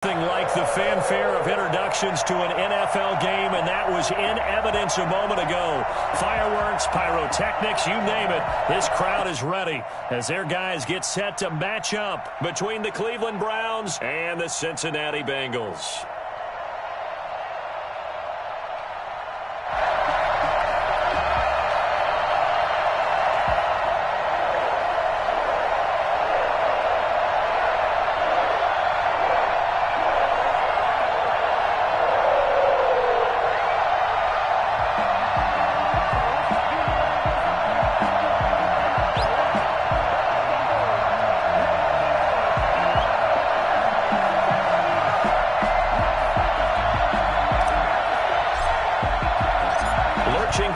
Nothing like the fanfare of introductions to an NFL game, and that was in evidence a moment ago. Fireworks, pyrotechnics, you name it. This crowd is ready as their guys get set to match up between the Cleveland Browns and the Cincinnati Bengals.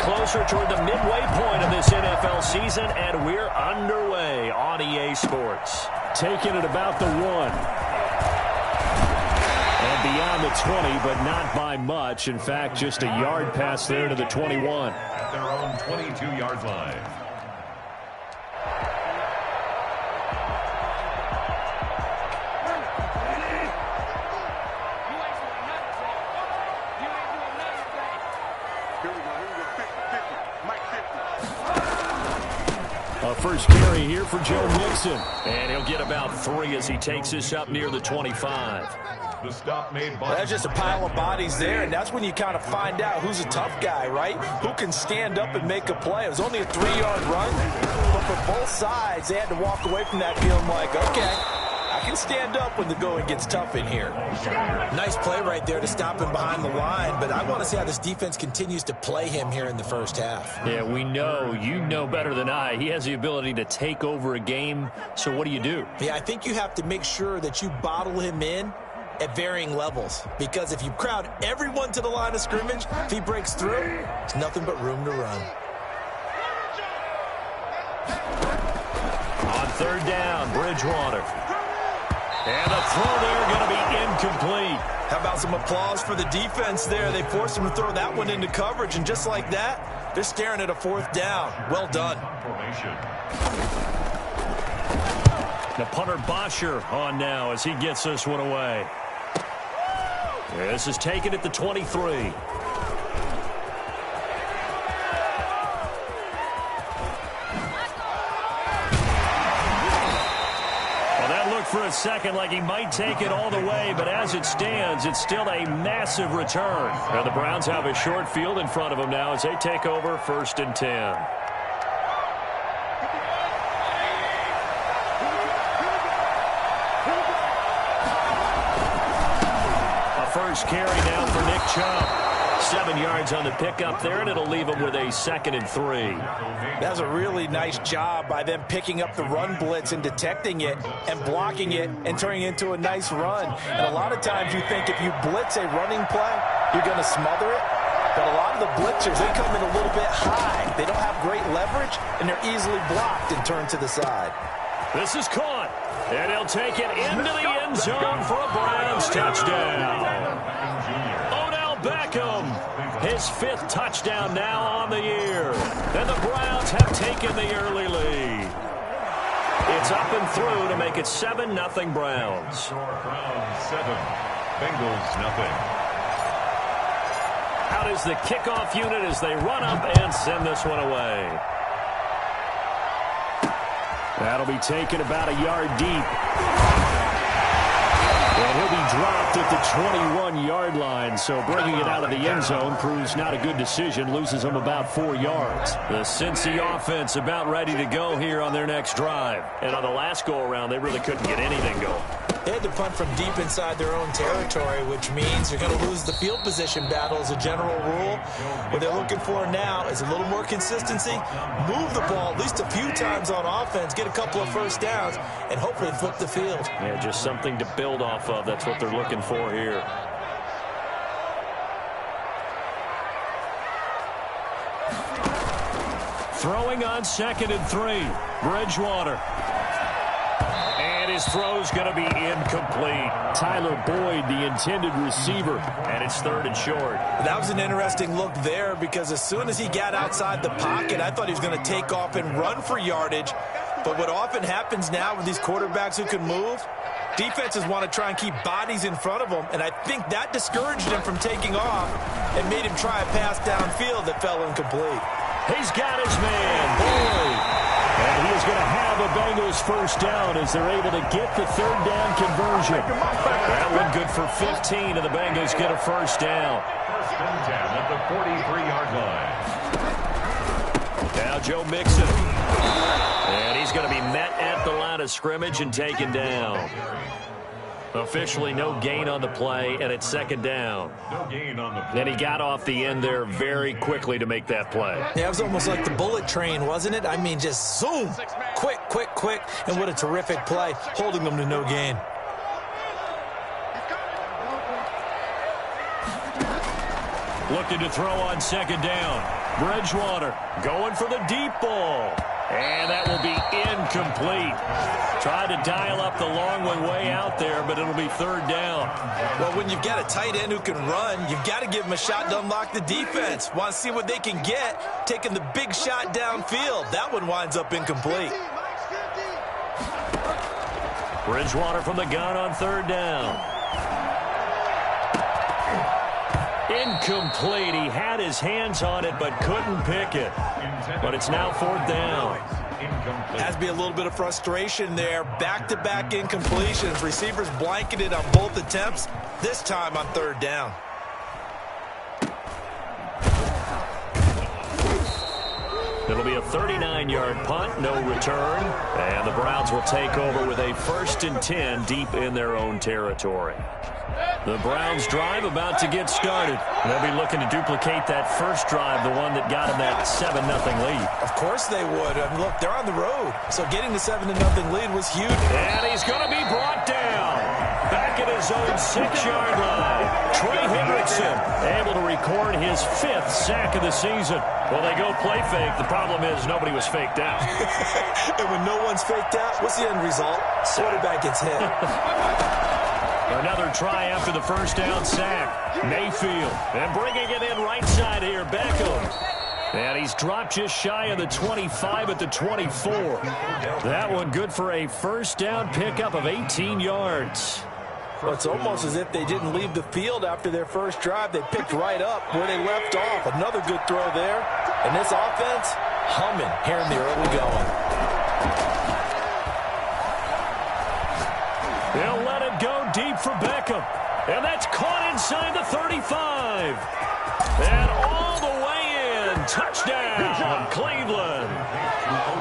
Closer toward the midway point of this NFL season, and we're underway on EA Sports. Taking it about the 1. And beyond the 20, but not by much. In fact, just a yard pass there to the 21. At their own 22-yard line. First carry here for Joe Mixon. And he'll get about 3 as he takes this up near the 25. The stop made by... That's just a pile of bodies there, and that's when you kind of find out who's a tough guy, right? Who can stand up and make a play. It was only a 3-yard run, but for both sides, they had to walk away from that feeling like, okay, I can stand up when the going gets tough in here. Nice play right there to stop him behind the line, but I want to see how this defense continues to play him here in the first half. Yeah, we know. You know better than I. He has the ability to take over a game, so what do you do? Yeah, I think you have to make sure that you bottle him in at varying levels, because if you crowd everyone to the line of scrimmage, if he breaks through, there's nothing but room to run. On third down, Bridgewater. And the throw there going to be incomplete. How about some applause for the defense there? They forced him to throw that one into coverage, and just like that, they're staring at a 4th down. Well done. The punter Bosher on now as he gets this one away. This is taken at the 23. For a second like he might take it all the way, but as it stands, it's still a massive return. And the Browns have a short field in front of them now as they take over 1st and 10. A first carry now for Nick Chubb. 7 yards on the pickup there, and it'll leave him with a 2nd and 3. That's a really nice job by them picking up the run blitz and detecting it and blocking it and turning it into a nice run. And a lot of times you think if you blitz a running play, you're going to smother it. But a lot of the blitzers, they come in a little bit high. They don't have great leverage, and they're easily blocked and turned to the side. This is caught, and he'll take it into the end zone for a Browns touchdown. Beckham, his 5th touchdown now on the year. And the Browns have taken the early lead. It's up and through to make it 7-0 Browns. Browns 7, Bengals 0. Out is the kickoff unit as they run up and send this one away. That'll be taken about a yard deep. And he'll be dropped at the 21-yard line, so bringing it out of the end zone proves not a good decision, loses him about 4 yards. The Cincy offense about ready to go here on their next drive. And on the last go-around, they really couldn't get anything going. They had to punt from deep inside their own territory, which means you're going to lose the field position battle as a general rule. What they're looking for now is a little more consistency, move the ball at least a few times on offense, get a couple of first downs, and hopefully flip the field. Yeah, just something to build off of. That's what they're looking for here. Throwing on 2nd and 3, Bridgewater. And his throw's going to be incomplete. Tyler Boyd, the intended receiver, and it's 3rd and short. That was an interesting look there because as soon as he got outside the pocket, I thought he was going to take off and run for yardage. But what often happens now with these quarterbacks who can move, Defenses want to try and keep bodies in front of them, and I think that discouraged him from taking off and made him try a pass downfield that fell incomplete. He's got his man, Boyd. And he is going to have a Bengals first down as they're able to get the third down conversion. That one good for 15, and the Bengals get a first down. First and 10 at the 43-yard line. Now Joe Mixon. And he's going to be met at the line of scrimmage and taken down. Officially no gain on the play, and it's second down. No gain on the play. And he got off the end there very quickly to make that play. Yeah, it was almost like the bullet train, wasn't it? I mean, just zoom. Quick, quick, quick. And what a terrific play, holding them to no gain. Looking to throw on second down. Bridgewater going for the deep ball. And that will be incomplete. Tried to dial up the long one way out there, but it'll be third down. Well, when you've got a tight end who can run, you've got to give him a shot to unlock the defense. Want to see what they can get, taking the big shot downfield. That one winds up incomplete. Bridgewater from the gun on third down. Incomplete. He had his hands on it but couldn't pick it. But it's now fourth down. Has to be a little bit of frustration there. Back-to-back incompletions. Receivers blanketed on both attempts, this time on third down. It'll be a 39-yard punt, no return. And the Browns will take over with a 1st and 10 deep in their own territory. The Browns drive about to get started. They'll be looking to duplicate that first drive, the one that got them that 7-0 lead. Of course they would. I mean, look, they're on the road. So getting the 7-0 lead was huge. And he's going to be brought down. Back at his own 6-yard line. Trey Hendrickson able to record his 5th sack of the season. Well, they go play fake. The problem is nobody was faked out. And when no one's faked out, what's the end result? Quarterback gets hit. Another try after the first down sack. Mayfield. And bringing it in right side here, Beckham. And he's dropped just shy of the 25 at the 24. That one good for a first down pickup of 18 yards. Well, it's almost as if they didn't leave the field after their first drive. They picked right up where they left off. Another good throw there. And this offense, humming here in the early going. They'll let it go deep for Beckham. And that's caught inside the 35. And all the way in. Touchdown, Cleveland.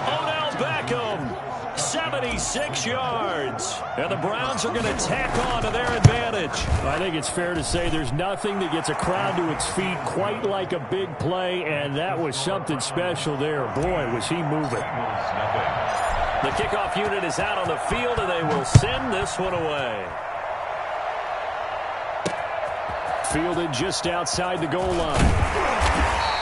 Odell Beckham, 76 yards. And the Browns are going to tack on to their advantage. I think it's fair to say there's nothing that gets a crowd to its feet quite like a big play, and that was something special there. Boy, was he moving. The kickoff unit is out on the field, and they will send this one away. Fielded just outside the goal line.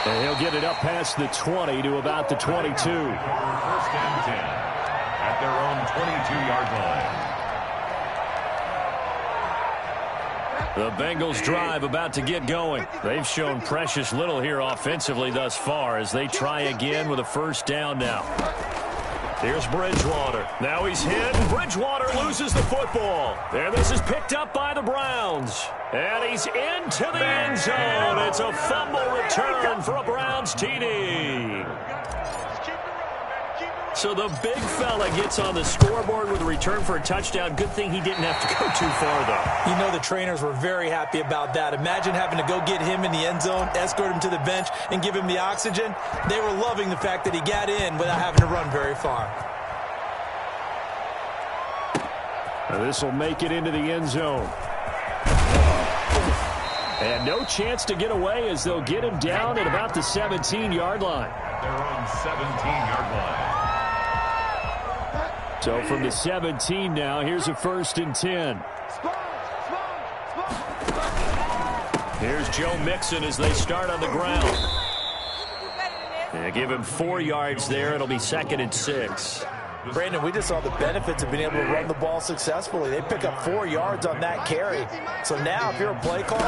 And he'll get it up past the 20 to about the 22. 1st and 10 at their own 22-yard line. The Bengals drive about to get going. They've shown precious little here offensively thus far as they try again with a first down now. Here's Bridgewater. Now he's hit. Bridgewater loses the football. And this is picked up by the Browns. And he's into the end zone. It's a fumble return for a Browns TD. So the big fella gets on the scoreboard with a return for a touchdown. Good thing he didn't have to go too far, though. You know the trainers were very happy about that. Imagine having to go get him in the end zone, escort him to the bench, and give him the oxygen. They were loving the fact that he got in without having to run very far. This will make it into the end zone. And no chance to get away as they'll get him down at about the 17-yard line. Their own 17-yard line. So from the 17 now, here's a 1st and 10. Here's Joe Mixon as they start on the ground. They give him 4 yards there. It'll be 2nd and 6. Brandon, we just saw the benefits of being able to run the ball successfully. They pick up 4 yards on that carry. So now if you're a play caller,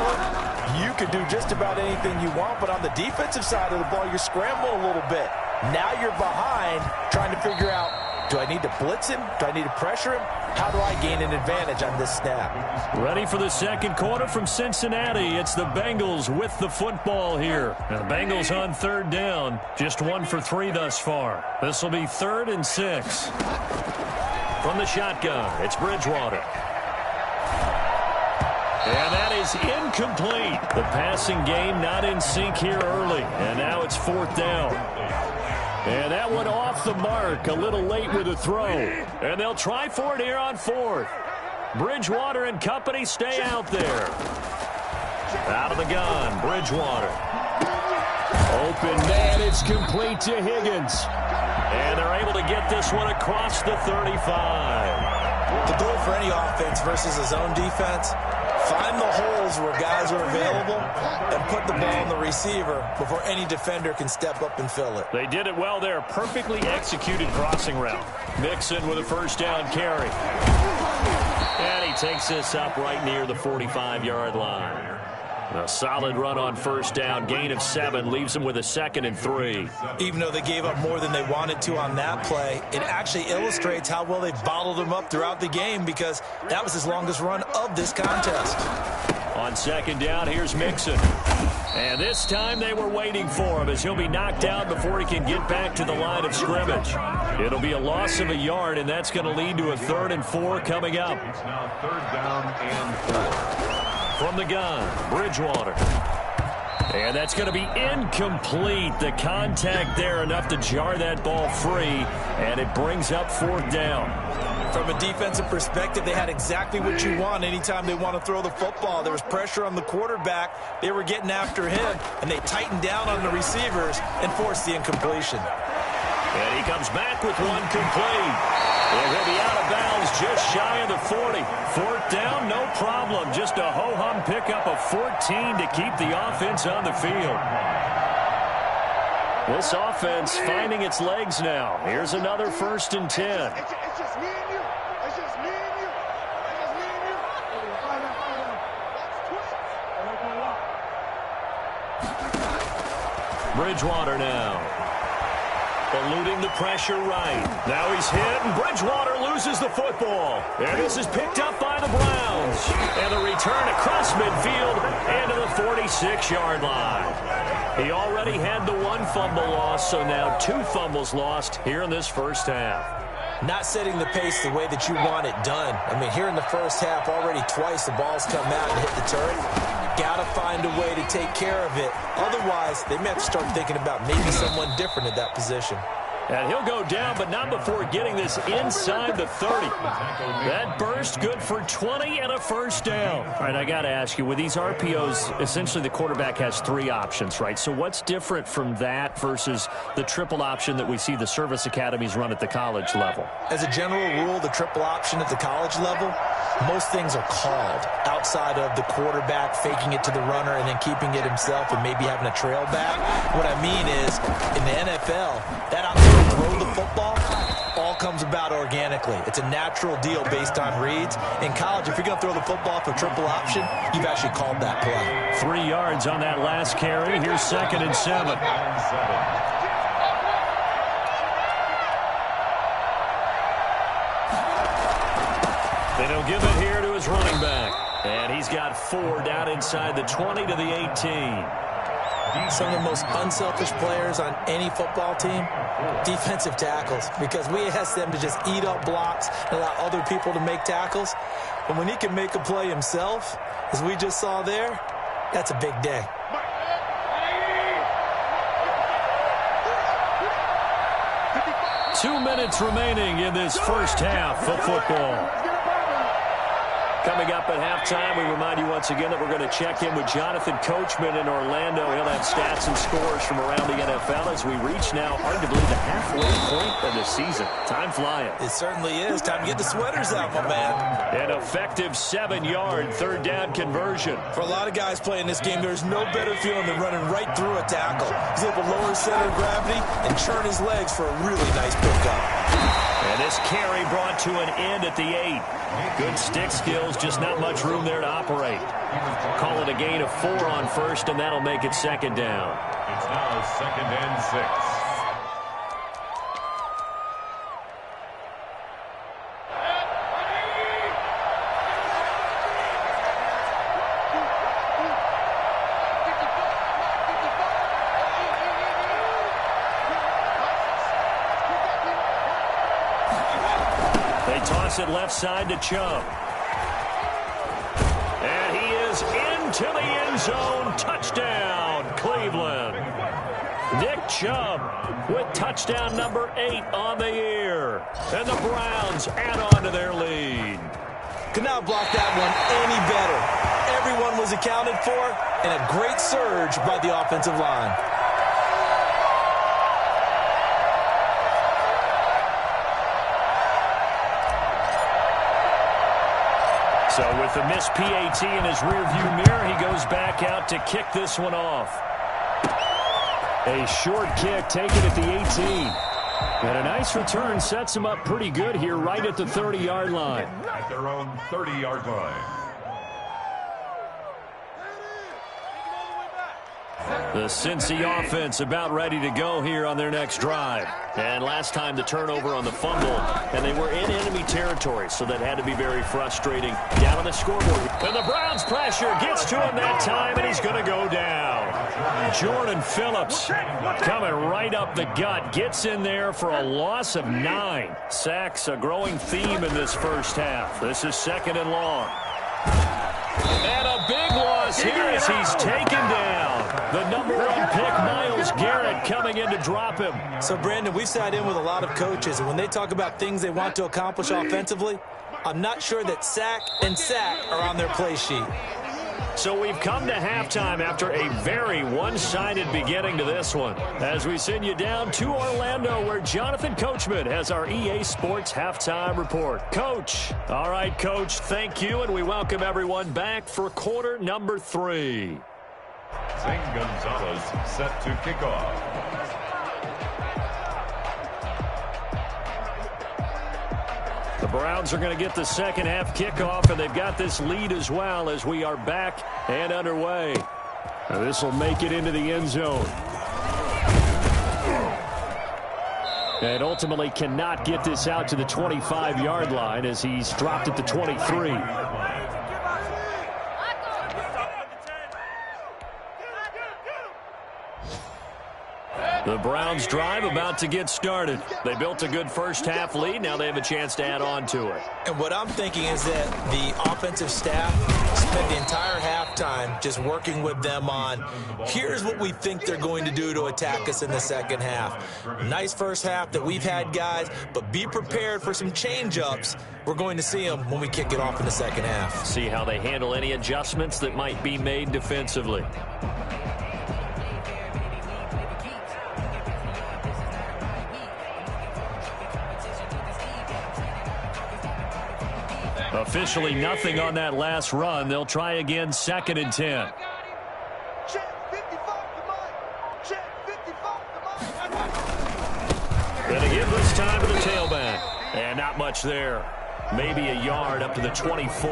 you can do just about anything you want. But on the defensive side of the ball, you're scrambling a little bit. Now you're behind trying to figure out Do I need to blitz him? Do I need to pressure him? How do I gain an advantage on this snap? Ready for the second quarter from Cincinnati. It's the Bengals with the football here. And the Bengals on third down. Just 1 for 3 thus far. This will be 3rd and 6. From the shotgun, it's Bridgewater. And that is incomplete. The passing game not in sync here early. And now it's 4th down. And that one off the mark, a little late with the throw. And they'll try for it here on 4th. Bridgewater and company stay out there. Out of the gun, Bridgewater. Open man, it's complete to Higgins. And they're able to get this one across the 35. The goal for any offense versus a zone defense, find the holes where guys are available and put the ball on the receiver before any defender can step up and fill it. They did it well there. Perfectly executed crossing route. Mixon with a first down carry. And he takes this up right near the 45-yard line. A solid run on first down. Gain of 7 leaves him with a 2nd and 3. Even though they gave up more than they wanted to on that play, it actually illustrates how well they bottled him up throughout the game because that was his longest run of this contest. On 2nd down, here's Mixon. And this time they were waiting for him as he'll be knocked down before he can get back to the line of scrimmage. It'll be a loss of a yard, and that's going to lead to a 3rd and 4 coming up. It's now 3rd down and 4. From the gun, Bridgewater. And that's going to be incomplete. The contact there enough to jar that ball free, and it brings up 4th down. From a defensive perspective, they had exactly what you want anytime they want to throw the football. There was pressure on the quarterback. They were getting after him, and they tightened down on the receivers and forced the incompletion. And he comes back with one complete. And he'll be out of bounds just shy of the 40. 4th down, no problem. Just a ho-hum pickup of 14 to keep the offense on the field. This offense finding its legs now. Here's another 1st and 10. It's just me and you. It's just me and you. It's just me and you. Bridgewater now. Eluding the pressure right. Now he's hit, and Bridgewater loses the football. And this is picked up by the Browns. And the return across midfield and to the 46-yard line. He already had the 1 fumble loss, so now 2 fumbles lost here in this first half. Not setting the pace the way that you want it done. I mean, here in the first half, already twice the ball's come out and hit the turret. Got to find a way to take care of it. Otherwise, they may have to start thinking about maybe someone different at that position. And he'll go down, but not before getting this inside the 30. That burst good for 20 and a first down. All right, I got to ask you, with these RPOs, essentially the quarterback has 3 options, right? So what's different from that versus the triple option that we see the service academies run at the college level? As a general rule, the triple option at the college level, most things are called outside of the quarterback faking it to the runner and then keeping it himself and maybe having a trail back. What I mean is, in the NFL, that option to throw the football all comes about organically. It's a natural deal based on reads. In college, if you're going to throw the football for triple option, you've actually called that play. 3 yards on that last carry. Here's 2nd and 7. And he'll give it here to his running back. And he's got 4 down inside the 20 to the 18. Some of the most unselfish players on any football team, defensive tackles, because we ask them to just eat up blocks and allow other people to make tackles. But when he can make a play himself, as we just saw there, that's a big day. Two minutes remaining in this first half of football. Coming up at halftime, we remind you once again that we're going to check in with Jonathan Coachman in Orlando. He'll have stats and scores from around the NFL as we reach now, arguably, the halfway point of the season. Time flying. It certainly is. Time to get the sweaters out, my man. An effective 7-yard third down conversion. For a lot of guys playing this game, there's no better feeling than running right through a tackle. He's able to lower his center of gravity and churn his legs for a really nice pickup. And this carry brought to an end at the 8. Good stick skills, just not much room there to operate. Call it a gain of 4 on first, and that'll make it 2nd down. It's now 2nd and 6. toss it left side to Chubb. And he is into the end zone. Touchdown, Cleveland. Nick Chubb with touchdown number 8 on the year. And the Browns add on to their lead. Could not block that one any better. Everyone was accounted for, and a great surge by the offensive line. So with the missed PAT in his rearview mirror, he goes back out to kick this one off. A short kick taken at the 18. And a nice return sets him up pretty good here right at the 30-yard line. At their own 30-yard line. The Cincy offense about ready to go here on their next drive. And last time the turnover on the fumble, and they were in enemy territory, so that had to be very frustrating. Down on the scoreboard. And the Browns pressure gets to him that time, and he's going to go down. Jordan Phillips coming right up the gut. Gets in there for a loss of 9. Sacks, a growing theme in this first half. This is 2nd and long. And a big loss here as he's taken down. The number 1 pick, Myles Garrett, coming in to drop him. So, Brandon, we've sat in with a lot of coaches, and when they talk about things they want to accomplish offensively, I'm not sure that sack and sack are on their play sheet. So we've come to halftime after a very one-sided beginning to this one, as we send you down to Orlando, where Jonathan Coachman has our EA Sports halftime report. Coach. All right, Coach, thank you, and we welcome everyone back for quarter number 3. Zane Gonzalez set to kick off. The Browns are going to get the second half kickoff, and they've got this lead as well as we are back and underway. This will make it into the end zone. And ultimately cannot get this out to the 25-yard line as he's dropped at the 23. The Browns drive about to get started. They built a good first half lead. Now they have a chance to add on to it. And what I'm thinking is that the offensive staff spent the entire halftime just working with them on, here's what we think they're going to do to attack us in the second half. Nice first half that we've had, guys, but be prepared for some change-ups. We're going to see them when we kick it off in the second half. See how they handle any adjustments that might be made defensively. Officially nothing on that last run. They'll try again, 2nd and 10. Gonna give this time to the tailback. And not much there. Maybe a yard up to the 24.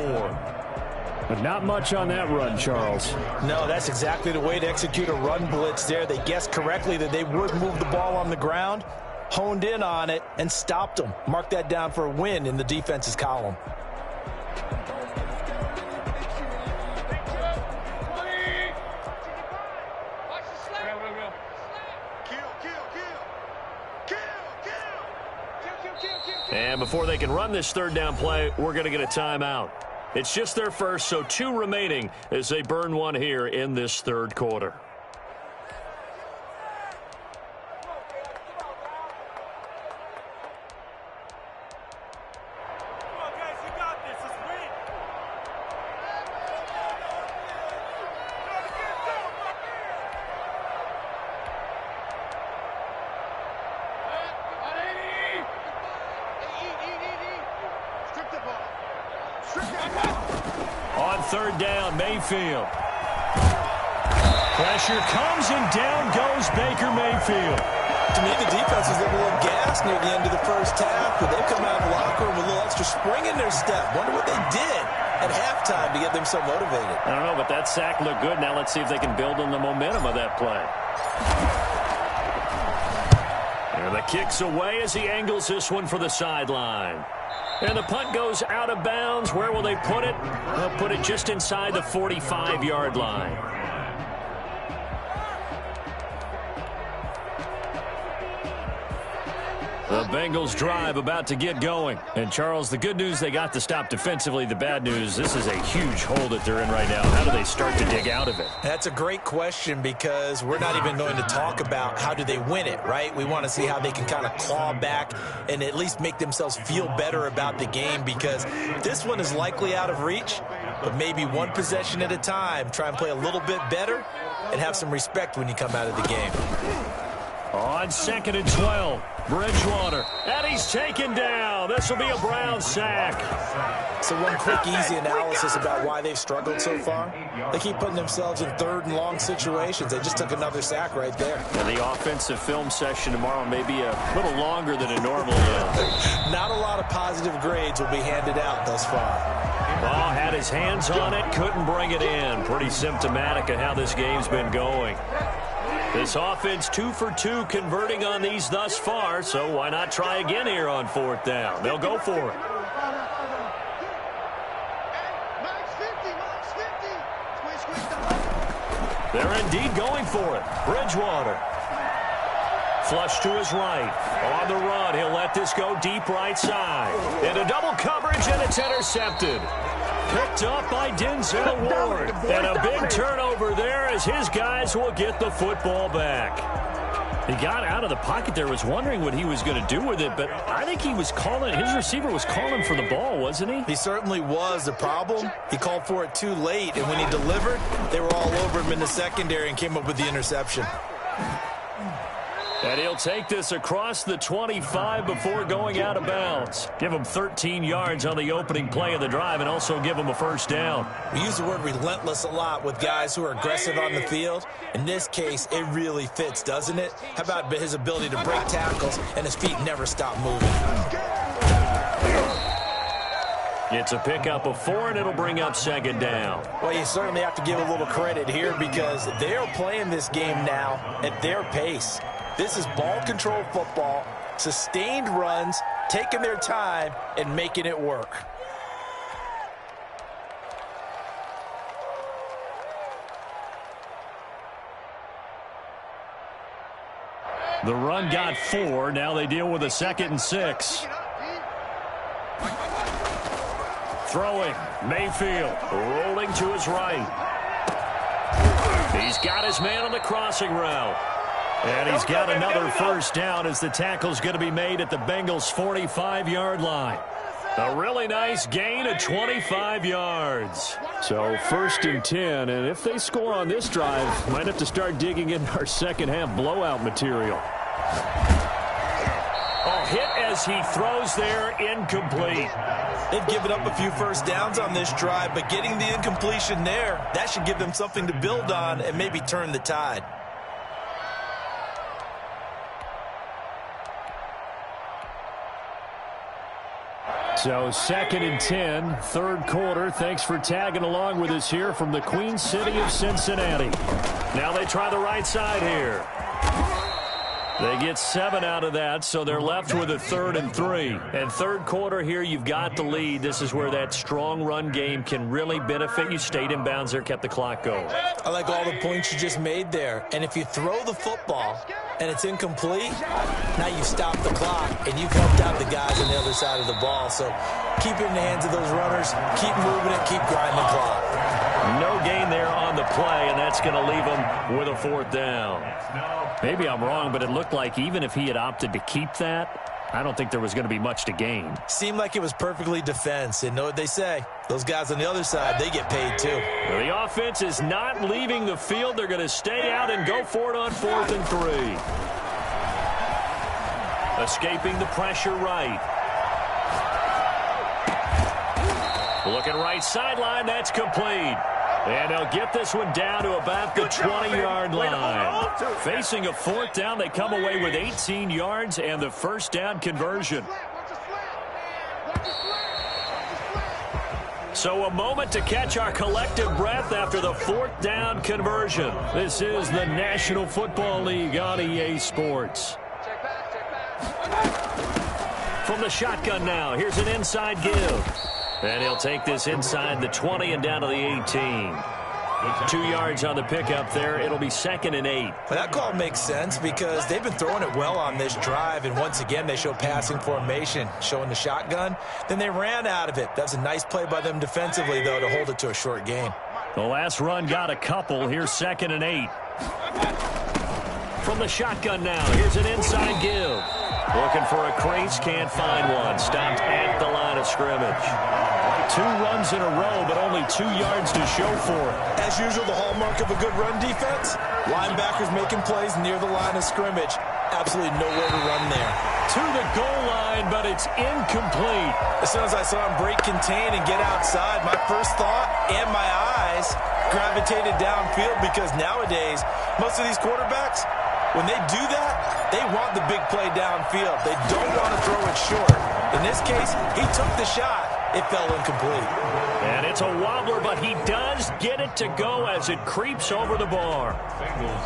But not much on that run, Charles. No, that's exactly the way to execute a run blitz there. They guessed correctly that they would move the ball on the ground, honed in on it, and stopped them. Mark that down for a win in the defense's column. And before they can run this third down play, we're going to get a timeout. It's just their first, so 2 remaining as they burn one here in this third quarter. On third down, Mayfield. Pressure comes and down goes Baker Mayfield. To me, the defense was a little gassed near the end of the first half, but they've come out of the locker room with a little extra spring in their step. Wonder what they did at halftime to get them so motivated. I don't know, but that sack looked good. Now let's see if they can build on the momentum of that play. And the kick's away as he angles this one for the sideline. And the punt goes out of bounds. Where will they put it? They'll put it just inside the 45-yard line. The Bengals drive about to get going. And, Charles, the good news, they got to stop defensively. The bad news, this is a huge hole that they're in right now. How do they start to dig out of it? That's a great question because we're not even going to talk about how do they win it, right? We want to see how they can kind of claw back and at least make themselves feel better about the game because this one is likely out of reach, but maybe one possession at a time. Try and play a little bit better and have some respect when you come out of the game. On 2nd and 12, Bridgewater, and he's taken down. This will be a Brown sack. So one quick, easy analysis about why they've struggled so far. They keep putting themselves in 3rd and long situations. They just took another sack right there. And the offensive film session tomorrow may be a little longer than it normally is. Not a lot of positive grades will be handed out thus far. Ball had his hands on it, couldn't bring it in. Pretty symptomatic of how this game's been going. This offense 2 for 2 converting on these thus far, so why not try again here on 4th down? They'll go for it. They're indeed going for it. Bridgewater. Flush to his right. On the run, he'll let this go deep right side. Into double coverage, and it's intercepted. Picked up by Denzel Ward. And a big turnover there as his guys will get the football back. He got out of the pocket there, was wondering what he was going to do with it, but I think he was calling, his receiver was calling for the ball, wasn't he? He certainly was. The problem, he called for it too late, and when he delivered, they were all over him in the secondary and came up with the interception. And he'll take this across the 25 before going out of bounds. Give him 13 yards on the opening play of the drive and also give him a 1st down. We use the word relentless a lot with guys who are aggressive on the field. In this case, it really fits, doesn't it? How about his ability to break tackles and his feet never stop moving? It's a pickup of 4, and it'll bring up 2nd down. Well, you certainly have to give a little credit here because they are playing this game now at their pace. This is ball control football, sustained runs, taking their time, and making it work. The run got 4. Now they deal with a 2nd and 6. Throwing, Mayfield, rolling to his right. He's got his man on the crossing route. And he's got another 1st down as the tackle's going to be made at the Bengals' 45-yard line. A really nice gain of 25 yards. So 1st and 10, and if they score on this drive, might have to start digging in our second-half blowout material. A hit as he throws there, incomplete. They've given up a few 1st downs on this drive, but getting the incompletion there, that should give them something to build on and maybe turn the tide. So 2nd and 10, 3rd quarter. Thanks for tagging along with us here from the Queen City of Cincinnati. Now they try the right side here. They get 7 out of that, so they're left with a 3rd and 3. And 3rd quarter here, you've got the lead. This is where that strong run game can really benefit you. Stayed in bounds there, kept the clock going. I like all the points you just made there. And if you throw the football and it's incomplete, now you've stopped the clock and you've helped out the guys on the other side of the ball. So keep it in the hands of those runners, keep moving it, keep grinding the clock. No gain there on the play, and that's going to leave them with a 4th down. Maybe I'm wrong, but it looked like even if he had opted to keep that, I don't think there was going to be much to gain. Seemed like it was perfectly defense. And know what they say? Those guys on the other side, they get paid too. Well, the offense is not leaving the field. They're going to stay out and go for it on 4th and 3. Escaping the pressure right. Looking right sideline, that's complete. And they'll get this one down to about the 20-yard line. Facing a 4th down, they come away with 18 yards and the 1st down conversion. So a moment to catch our collective breath after the 4th down conversion. This is the National Football League on EA Sports. From the shotgun now, here's an inside give. And he'll take this inside the 20 and down to the 18. 2 yards on the pickup there. It'll be 2nd and 8. Well, that call makes sense because they've been throwing it well on this drive, and once again they show passing formation, showing the shotgun. Then they ran out of it. That's a nice play by them defensively, though, to hold it to a short gain. The last run got a couple. Here's 2nd and 8. From the shotgun now, here's an inside give. Looking for a crease, can't find one. Stopped at the line of scrimmage. 2 runs in a row, but only 2 yards to show for it. As usual, the hallmark of a good run defense, linebackers making plays near the line of scrimmage. Absolutely nowhere to run there. To the goal line, but it's incomplete. As soon as I saw him break contain and get outside, my first thought and my eyes gravitated downfield because nowadays, most of these quarterbacks, when they do that, they want the big play downfield. They don't want to throw it short. In this case, he took the shot. It fell incomplete. And it's a wobbler, but he does get it to go as it creeps over the bar.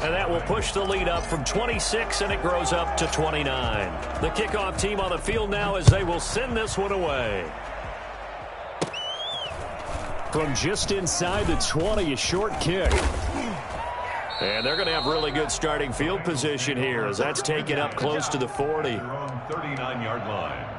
And that will push the lead up from 26, and it grows up to 29. The kickoff team on the field now as they will send this one away. From just inside the 20, a short kick. And they're going to have really good starting field position here as that's taken up close to the 40. 39-yard line.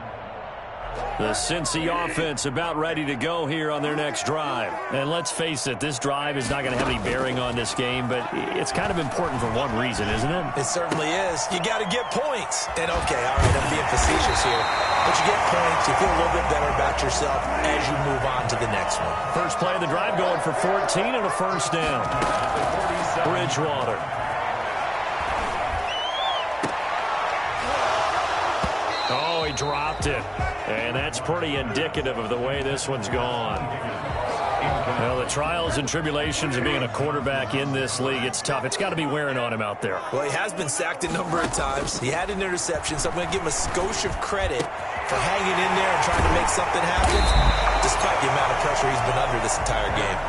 The Cincy offense about ready to go here on their next drive. And let's face it, this drive is not going to have any bearing on this game, but it's kind of important for one reason, isn't it? It certainly is. You got to get points. And, okay, all right, I'm being facetious here. But you get points, you feel a little bit better about yourself as you move on to the next one. First play of the drive going for 14 and a first down. Bridgewater. Oh, he dropped it. And that's pretty indicative of the way this one's gone. Well, the trials and tribulations of being a quarterback in this league, it's tough. It's got to be wearing on him out there. Well, he has been sacked a number of times. He had an interception, so I'm going to give him a skosh of credit for hanging in there and trying to make something happen, despite the amount of pressure he's been under this entire game.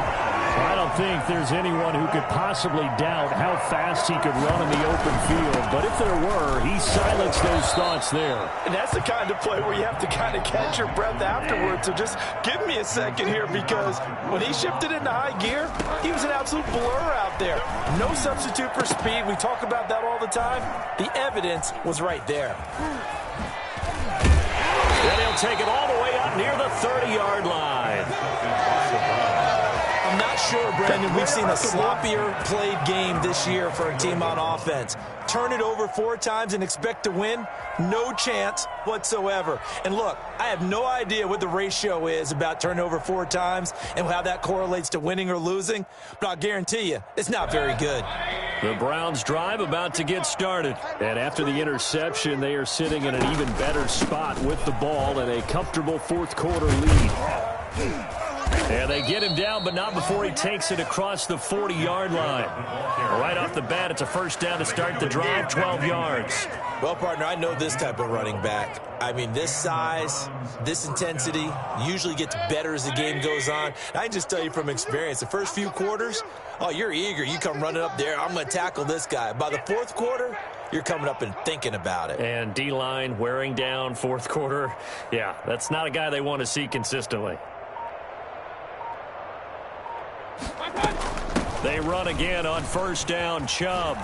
I don't think there's anyone who could possibly doubt how fast he could run in the open field. But if there were, he silenced those thoughts there. And that's the kind of play where you have to kind of catch your breath afterwards. So just give me a second here, because when he shifted into high gear, he was an absolute blur out there. No substitute for speed. We talk about that all the time. The evidence was right there. Then he'll take it all the way up near the 30-yard line. I'm not sure, Brandon, we've seen a sloppier played game this year for a team on offense. Turn it over 4 times and expect to win? No chance whatsoever. And look, I have no idea what the ratio is about turning over 4 times and how that correlates to winning or losing, but I'll guarantee you, it's not very good. The Browns drive about to get started. And after the interception, they are sitting in an even better spot with the ball and a comfortable fourth quarter lead. And they get him down, but not before he takes it across the 40-yard line. Right off the bat, it's a first down to start the drive, 12 yards. Well, partner, I know this type of running back. I mean, this size, this intensity usually gets better as the game goes on. I can just tell you from experience, the first few quarters, oh, you're eager. You come running up there, I'm going to tackle this guy. By the fourth quarter, you're coming up and thinking about it. And D-line wearing down fourth quarter. Yeah, that's not a guy they want to see consistently. They run again on first down, Chubb.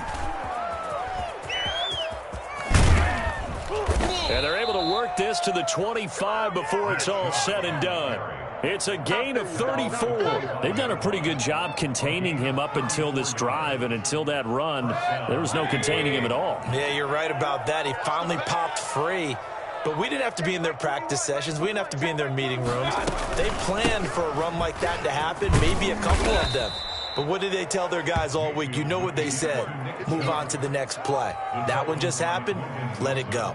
And they're able to work this to the 25 before it's all said and done. It's a gain of 34. They've done a pretty good job containing him up until this drive, and until that run, there was no containing him at all. Yeah, you're right about that. He finally popped free. But we didn't have to be in their practice sessions. We didn't have to be in their meeting rooms. They planned for a run like that to happen, maybe a couple of them. But what did they tell their guys all week? You know what they said. Move on to the next play. That one just happened. Let it go.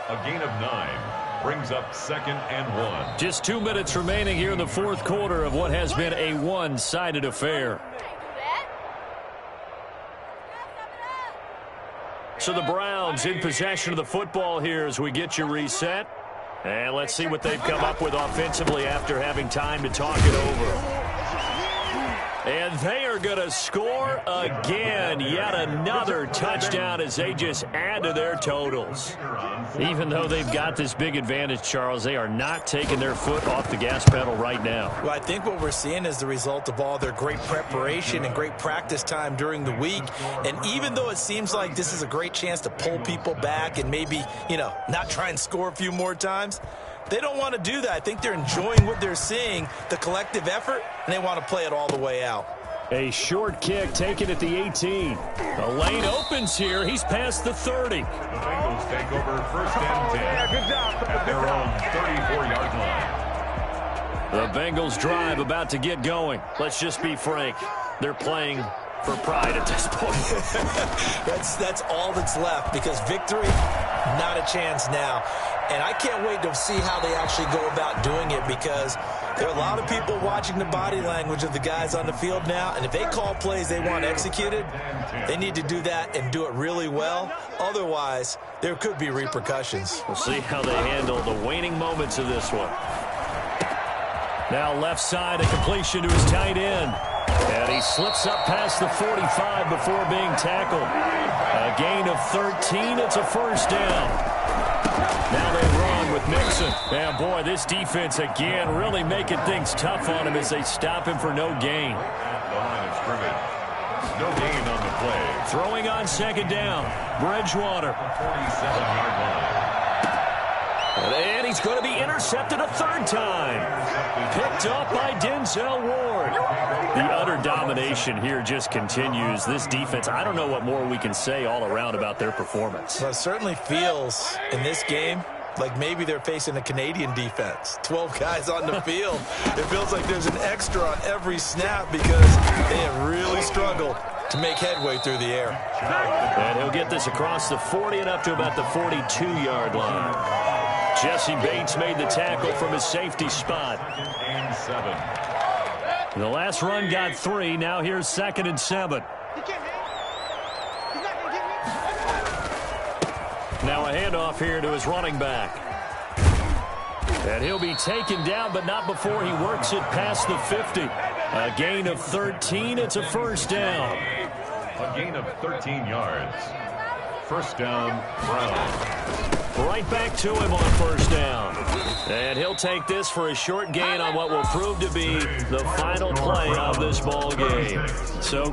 A gain of 9 brings up 2nd and 1. Just 2 minutes remaining here in the fourth quarter of what has been a one-sided affair. So the Browns in possession of the football here as we get you reset. And let's see what they've come up with offensively after having time to talk it over. And they are going to score again. Yet another touchdown as they just add to their totals. Even though they've got this big advantage, Charles, they are not taking their foot off the gas pedal right now. Well, I think what we're seeing is the result of all their great preparation and great practice time during the week. And even though it seems like this is a great chance to pull people back and maybe, not try and score a few more times, they don't want to do that. I think they're enjoying what they're seeing, the collective effort, and they want to play it all the way out. A short kick taken at the 18. The lane opens here. He's past the 30. The Bengals take over first and 10 at their own 34-yard line. The Bengals drive about to get going. Let's just be frank. They're playing for pride at this point. That's all that's left, because victory, not a chance now. And I can't wait to see how they actually go about doing it, because there are a lot of people watching the body language of the guys on the field now, and if they call plays they want executed, they need to do that and do it really well. Otherwise, there could be repercussions. We'll see how they handle the waning moments of this one. Now left side, a completion to his tight end. And he slips up past the 45 before being tackled. A gain of 13. It's a first down. Now they run with Mixon. And, boy, this defense again really making things tough on him as they stop him for no gain. The line of scrimmage. No gain on the play. Throwing on second down. Bridgewater. 47-yard line. And he's going to be intercepted a third time. Picked up by Denzel Ward. The utter domination here just continues. This defense, I don't know what more we can say all around about their performance. Well, it certainly feels in this game like maybe they're facing a Canadian defense. 12 guys on the field. It feels like there's an extra on every snap because they have really struggled to make headway through the air. And he'll get this across the 40 and up to about the 42-yard line. Jesse Bates made the tackle from his safety spot. And 7. The last run got 3. Now here's 2nd and 7. Now a handoff here to his running back. And he'll be taken down, but not before he works it past the 50. A gain of 13. It's a first down. A gain of 13 yards. First down, Brown. Right back to him on first down. And he'll take this for a short gain on what will prove to be the final play of this ball game. So